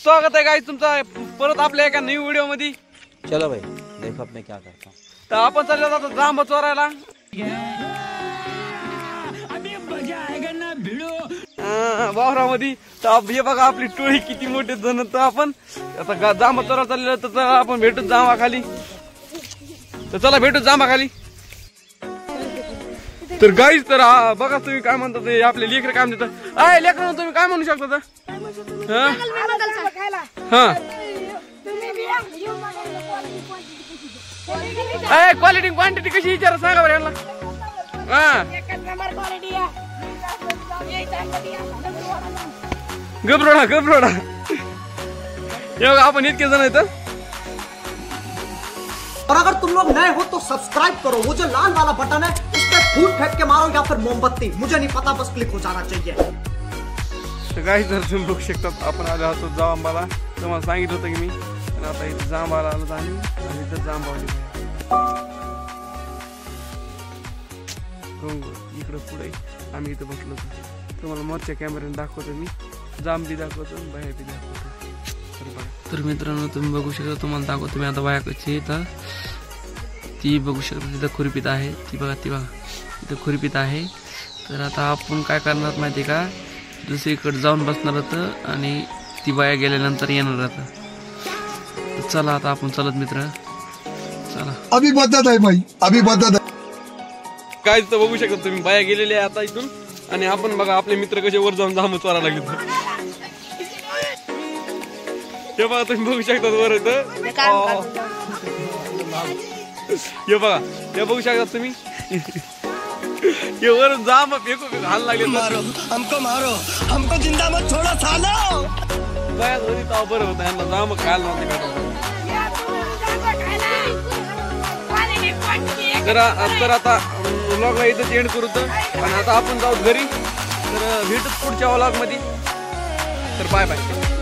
स्वागत आहे गाइस तुमचा परत आपल्या एका नवीन व्हिडिओ मध्ये। चलो भाई देखो अब मैं क्या करता हूँ। तर आपण चाललो आता जांब चोरायला। वावरामध्ये तर हे बघा आपली टोळी किती मोठे जण। तर आपण आता जांब चोरायला चाललेलो तर आपण भेटू जांबा खाली। तर चला भेटू जांबा खाली। तर गाईस तर बघा तुम्ही काय म्हणतात आपले लेकर काय म्हणतात। अय लेकर तुम्ही काय म्हणू शकता? क्वालिटी क्वांटिटी कशी विचारा सांगा बरं यांना। घबरोडा घबरोडा आपण इतके जण आहेत। और अगर तुम लोग नए हो तो सब्सक्राइब करो, वो जो लाल वाला बटन है उस पर फूट फेंक के मारो या फिर मोमबत्ती, मुझे नहीं पता, बस क्लिक हो जाना चाहिए। काही जर तुम्ही बघू शकतात आपण आलो होतो जांबाला। तुम्हाला सांगितलं होतं की मी आता इथे जांबाला आलो आणि इथं जांबावली इकडं पुढे आम्ही इथं बसलो होतो। तुम्हाला मोठ्या कॅमेऱ्याने दाखवतो मी, जांब बी दाखवतो बाया बी दाखवतो। तर मित्रांनो तुम्ही बघू शकता, तुम्हाला दाखवतो मी आता बाया कशी इथं ती बघू शकता। तिथं खुरपीत आहे ती बघा, ती बघा तिथं खुरपीत आहे। तर आता आपण काय करणार माहिती का, दुसरीकडे जाऊन बसणार होतं आणि ती बाया गेल्यानंतर येणार होतं। चला आता आपण चलत मित्र, चला अभी बदत आहे भाई, अभी बदत आहे। काय तर बघू शकता तुम्ही बाया गेलेले आता इथून आणि आपण बघा आपले मित्र कसे वर जाऊन जांब चोरायला लागले। हे बघा तुम्ही बघू शकता वर इथं हे बघा, हे बघू शकता तुम्ही ये वर जांब फेकू फेकू हाल लागले। मारो हमको जिंदा मत छोड़ो सालो। बाया होती तेव्हा बरं होतं, यांना जांब खायला नव्हते भेटत। तर आता व्लॉगला इथं एंड करू आणि आता आपण जाऊ घरी। तर भेटू पुढच्या व्लॉग मध्ये। तर बाय बाय।